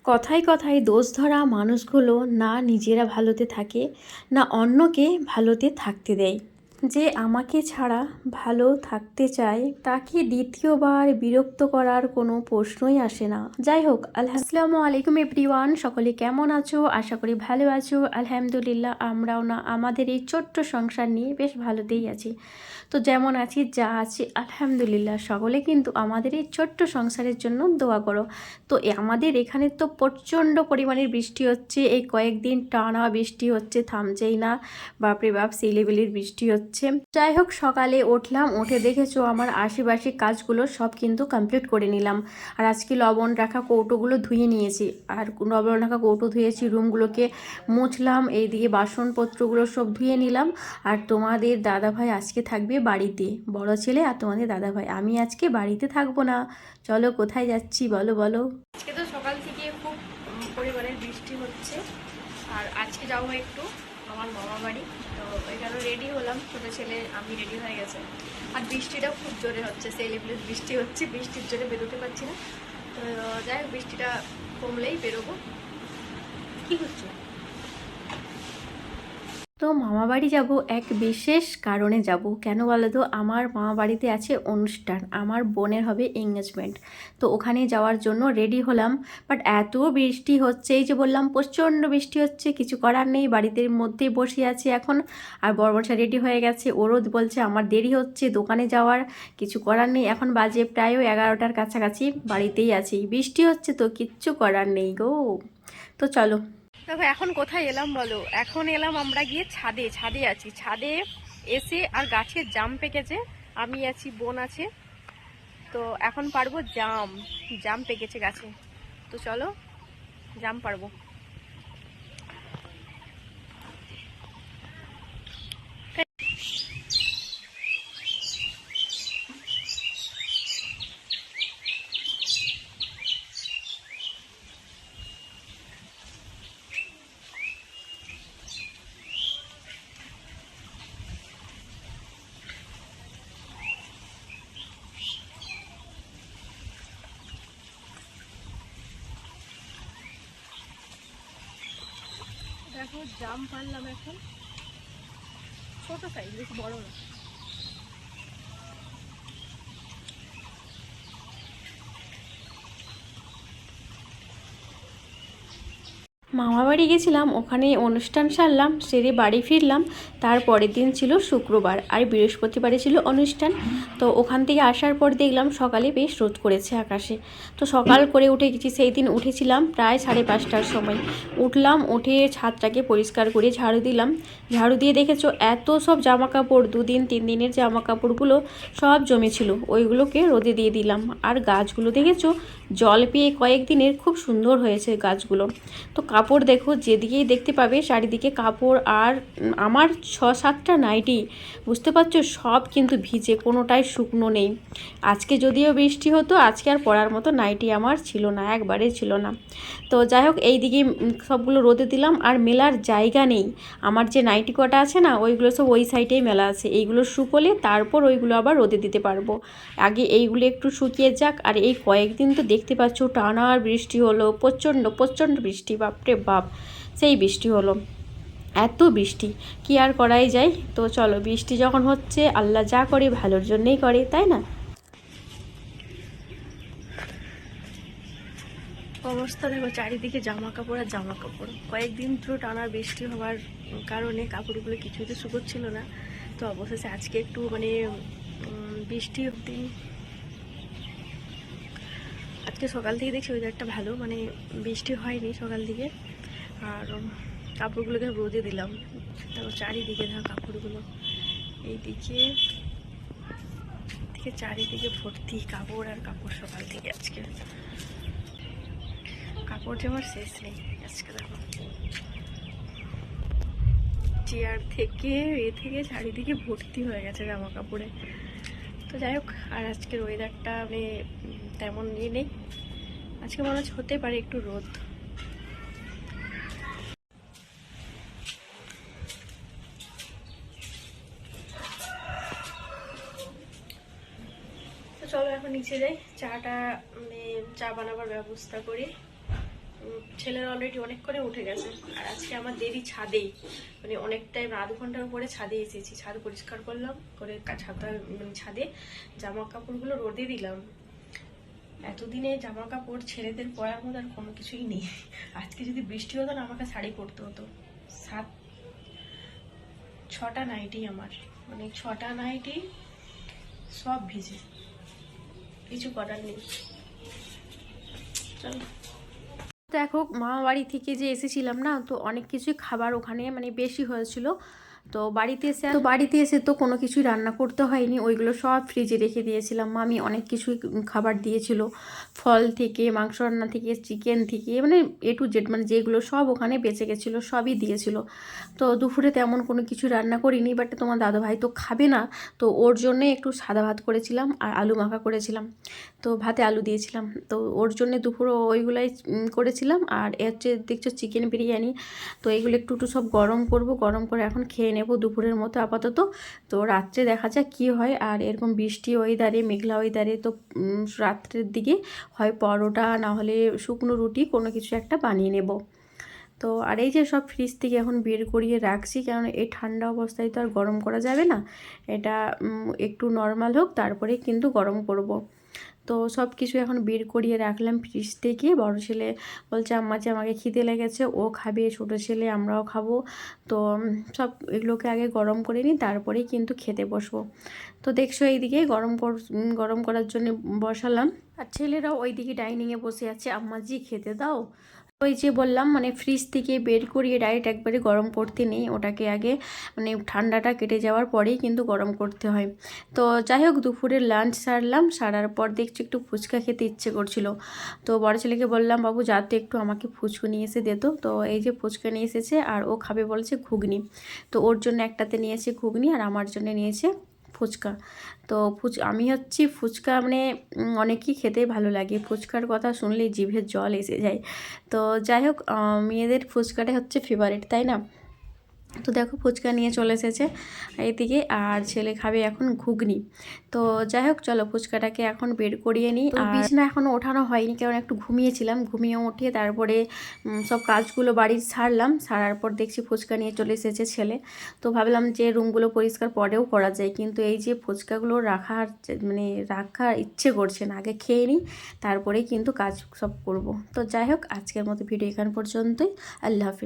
কথায় কথায় দোষ ধরা মানুষগুলো না নিজেরা ভালোতে থাকে, না অন্যকে ভালোতে থাকতে দেয়। যে আমাকে ছাড়া ভালো থাকতে চায় তাকে দ্বিতীয়বার বিরক্ত করার কোনো প্রশ্নই আসে না। যাই হোক, আসসালামু আলাইকুম এভরিওয়ান, সকলে কেমন আছো? আশা করি ভালো আছো। আলহামদুলিল্লাহ, আমরাও না আমাদের এই ছোট্ট সংসার নিয়ে বেশ ভালোতেই আছি। তো যেমন আছি, যা আছি আলহামদুলিল্লাহ, সকলে কিন্তু আমাদের এই ছোট্ট সংসারের জন্য দোয়া করো। তো আমাদের এখানে তো প্রচণ্ড পরিমাণের বৃষ্টি হচ্ছে, এই কয়েকদিন টানা বৃষ্টি হচ্ছে, থামছেই না। বাপরে বাপ, সেই লেভেলের বৃষ্টি হচ্ছে। যাই হোক, সকালে উঠলাম, উঠে দেখেছো আমার আশেপাশে কাজগুলো সব কিন্তু কমপ্লিট করে নিলাম। আর আজকে লবণ রাখা কৌটোগুলো ধুয়ে নিয়েছি, আর লবণ রাখা কৌটো ধুয়েছি, রুমগুলোকে মুছলাম, এইদিকে বাসনপত্রগুলো সব ধুয়ে নিলাম। আর তোমাদের দাদাভাই আজকে থাকবে বাড়িতে, বড় ছেলে আর তোমাদের দাদাভাই। আমি আজকে বাড়িতে থাকবো না। চলো, কোথায় যাচ্ছি বলো বলো। আজকে তো সকাল থেকে খুব পরিমাণের বৃষ্টি হচ্ছে, আর আজকে যাবো একটু আমার মামা বাড়ি। তো এখানে রেডি হলাম, ছোটো ছেলে আমি রেডি হয়ে গেছে। আর বৃষ্টিটা খুব জোরে হচ্ছে, সেই লেভেলের বৃষ্টি হচ্ছে, বৃষ্টির জোরে বেরোতে পারছি না। তো যাই হোক, বৃষ্টিটা কমলেই বেরোবো। কী করছো? তো মামাবাড়ি যাব এক বিশেষ কারণে যাব। কেন বলো তো? আমার মামাবাড়িতে আছে অনুষ্ঠান, আমার বোনের হবে এঙ্গেজমেন্ট। তো ওখানে যাওয়ার জন্য রেডি হলাম, বাট এত বৃষ্টি হচ্ছে, এই যে বললাম প্রচণ্ড বৃষ্টি হচ্ছে, কিছু করার নেই, বাড়িতে মধ্যেই বসে আছি এখন। আর বড়বড়টা রেডি হয়ে গেছে, ওরও বলছে আমার দেরি হচ্ছে দোকানে যাওয়ার, কিছু করার নেই। এখন বাজে প্রায় 11টার কাছাকাছি, বাড়িতেই আছি, বৃষ্টি হচ্ছে তো কিচ্ছু করার নেই গো। তো চলো, দেখো এখন কোথায় এলাম বলো? এখন এলাম আমরা গিয়ে ছাদে, ছাদে আছি, ছাদে এসে আর গাছের জাম পেকেছে, আমি আছি, বোন আছে। তো এখন পারবো জাম, জাম পেকেছে গাছে। তো চলো, জাম পারবো। দেখো জাম পারলাম এখন, ছোট সাইজ, বেশি বড় না। মামাবাড়ি গেছিলাম, ওখানে অনুষ্ঠান সারলাম, সেরে বাড়ি ফিরলাম। তারপরের দিন ছিল শুক্রবার, আর বৃহস্পতিবারে ছিল অনুষ্ঠান। তো ওখান থেকে আসার পর দেখলাম সকালে বেশ রোদ করেছে আকাশে। তো সকাল করে উঠে গেছি, সেই দিন উঠেছিলাম প্রায় 5:30টার সময়। উঠলাম, উঠে ছাদটাকে পরিষ্কার করে ঝাড়ু দিলাম। ঝাড়ু দিয়ে দেখেছো এত সব জামা কাপড়, 2-3 দিনের জামা কাপড়গুলো সব জমেছিল, ওইগুলোকে রোদে দিয়ে দিলাম। আর গাছগুলো দেখেছো জল পেয়ে কয়েকদিনের খুব সুন্দর হয়েছে গাছগুলো। তো কাপড় দেখো, যেদিকেই দেখতে পাবে চারিদিকে কাপড়। আর আমার 6-7টা নাইটি, বুঝতে পারছো, সব কিন্তু ভিজে, কোনোটাই শুকনো নেই। আজকে যদিও বৃষ্টি হতো, আজকে আর পরার মতো নাইটি আমার ছিল না, একবারে ছিল না। তো যাই হোক, এই দিকে সবগুলো রোদে দিলাম। আর মেলার জায়গা নেই, আমার যে নাইটি কটা আছে না, ওইগুলো সব ওই সাইডেই মেলা আছে। এইগুলো শুকোলে তারপর ওইগুলো আবার রোদে দিতে পারবো। আগে এইগুলো একটু শুকিয়ে যাক। আর এই কয়েকদিন তো দেখতে পাচ্ছ টানা বৃষ্টি হলো, প্রচণ্ড প্রচণ্ড বৃষ্টি, বাপরে বাপ, সেই বৃষ্টি হলো। এত বৃষ্টি কি আর করাই যায়? তো চলো, বৃষ্টি যখন হচ্ছে, আল্লাহ যা করে ভালোর জন্যই করে, তাই না? অবস্থা দেখো, চারিদিকে জামা কাপড় আর জামা কাপড়। কয়েকদিন ধরে টানা বৃষ্টি হওয়ার কারণে কাপড়গুলো কিছুতে শুকোচ্ছিল না। তো অবশেষে আজকে একটু মানে বৃষ্টি দিন, আজকে সকাল থেকে দেখছি ওয়েদারটা ভালো, মানে বৃষ্টি হয়নি সকাল দিকে। আর কাপড়গুলোকে রোদে দিলাম। তারপর চারিদিকে দেখো কাপড়গুলো, এইদিকে চারিদিকে ভর্তি কাপড় আর কাপড়। সকাল থেকে আজকে কাপড় জামার শেষ নেই। আজকে দেখো চেয়ার থেকে চারিদিকে ভর্তি হয়ে গেছে জামা কাপড়ে। তো যাই হোক, আর আজকের ওয়েদারটা মানে তেমন ইয়ে নেই, আজকে মনে হচ্ছে হতে পারে একটু রোদ। তো চলো এখন নিচে যাই, চাটা মানে চা বানাবার ব্যবস্থা করি। ছেলের অলরেডি অনেক করে উঠে গেছে। আর আজকে আমার দেরি ছাদেই, মানে অনেক টাইম, আধ ঘন্টার উপরে ছাদে এসেছি। ছাদ পরিষ্কার করলাম, করে ছাদা মানে ছাদে জামা কাপড়গুলো রোদে দিলাম। এতদিনে জামা কাপড় ছেলেদের পরার মতো আর কোনো কিছুই নেই। আজকে যদি বৃষ্টি হতো না, আমাকে শাড়ি পরতে হতো। 6টা নাইটি আমার, মানে 6টা নাইটি সব ভিজে, কিছু করার নেই। চলো। দেখো, মামা বাড়ি থেকে যে এসেছিলাম না, তো অনেক কিছুই খাবার ওখানে মানে বেশি হয়েছিল। তো বাড়িতে এসে তো কোনো কিছুই রান্না করতে হয়নি, ওইগুলো সব ফ্রিজে রেখে দিয়েছিলাম। মামি অনেক কিছুই খাবার দিয়েছিল, ফল থেকে, মাংস রান্না থেকে, চিকেন থেকে, মানে A to Z, মানে যেগুলো সব ওখানে বেঁচে গেছিলো সবই দিয়েছিল। তো দুপুরে তেমন কোনো কিছু রান্না করিনি, বাট তোমার দাদাভাই তো খাবে না, তো ওর জন্যে একটু সাদা ভাত করেছিলাম আর আলু মাখা করেছিলাম। তো ভাতে আলু দিয়েছিলাম, তো ওর জন্যে দুপুরে ওইগুলাই করেছিলাম। আর এর হচ্ছে দেখছো চিকেন বিরিয়ানি। তো এইগুলো একটু একটু সব গরম করব, গরম করে এখন খেয়ে নেব দুপুরের মতো আপাতত। তো রাত্রে দেখা যাক কী হয়। আর এরকম বৃষ্টি ওয়েদারে, মেঘলা ওয়েদারে তো রাত্রের দিকে হয় পরোটা, না হলে শুকনো রুটি, কোনো কিছু একটা বানিয়ে নেব। তো আর এই যে সব ফ্রিজ থেকে এখন বের করিয়ে রাখছি, কারণ এই ঠান্ডা অবস্থায় তো আর গরম করা যাবে না। এটা একটু নর্মাল হোক, তারপরে কিন্তু গরম করব। তো সব কিছু এখন বের করিয়ে রাখলাম ফ্রিজ থেকে। বড় ছেলে বলছে আম্মা যে আমাকে খিদে লেগেছে, ও খাবে, ছোটো ছেলে আমরাও খাবো। তো সব এগুলোকে আগে গরম করে নিই, তারপরেই কিন্তু খেতে বসবো। তো দেখছো এইদিকে গরম করার জন্য বসালাম, আর ছেলেরাও ওইদিকে ডাইনিংয়ে বসে আছে, আম্মা জি খেতে দাও। ওই যে বললাম, মানে ফ্রিজ থেকে বের করিয়ে ডাইরেক্ট একবারে গরম করতে নেই, ওটাকে আগে মানে ঠান্ডাটা কেটে যাওয়ার পরেই কিন্তু গরম করতে হয়। তো যাই হোক, দুপুরের লাঞ্চ সারলাম, সারার পর দেখছি একটু ফুচকা খেতে ইচ্ছে করছিল। তো বড় ছেলেকে বললাম বাবু যাতে একটু আমাকে ফুচকা নিয়ে এসে দিত। তো এই যে ফুচকা নিয়ে এসেছে, আর ও খাবে বলছে ঘুগনি। তো ওর জন্য একটাতে নিয়েছে ঘুগনি, আর আমার জন্য নিয়েছে ফুচকা। তো আমি হচ্ছি ফুচকা মানে অনেকই খেতে ভালো লাগে, ফুচকার কথা শুনলেই জিভের জল এসে যায়। তো যাই হোক, মেয়েদের ফুচকাটা হচ্ছে ফেভারিট, তাই না? তো দেখো ফুচকা নিয়ে চলে এসেছে এইদিকে, আর ছেলে খাবে এখন ঘুগনি। তো যাই হোক, চলো ফুচকাটাকে এখন বের করিয়ে নিই। আর বিছানা এখনও ওঠানো হয়নি, কারণ একটু ঘুমিয়েছিলাম, ঘুমিয়ে উঠিয়ে তারপরে সব কাজগুলো বাড়ির সারলাম। সারার পর দেখছি ফুচকা নিয়ে চলে এসেছে ছেলে। তো ভাবলাম যে রুমগুলো পরিষ্কার পরেও করা যায়, কিন্তু এই যে ফুচকাগুলো রাখার ইচ্ছে করছে না, আগে খেয়ে নিই, তারপরেই কিন্তু কাজ সব করব। তো যাই হোক, আজকের মতো ভিডিও এখান পর্যন্তই। আল্লাহ হাফিজ।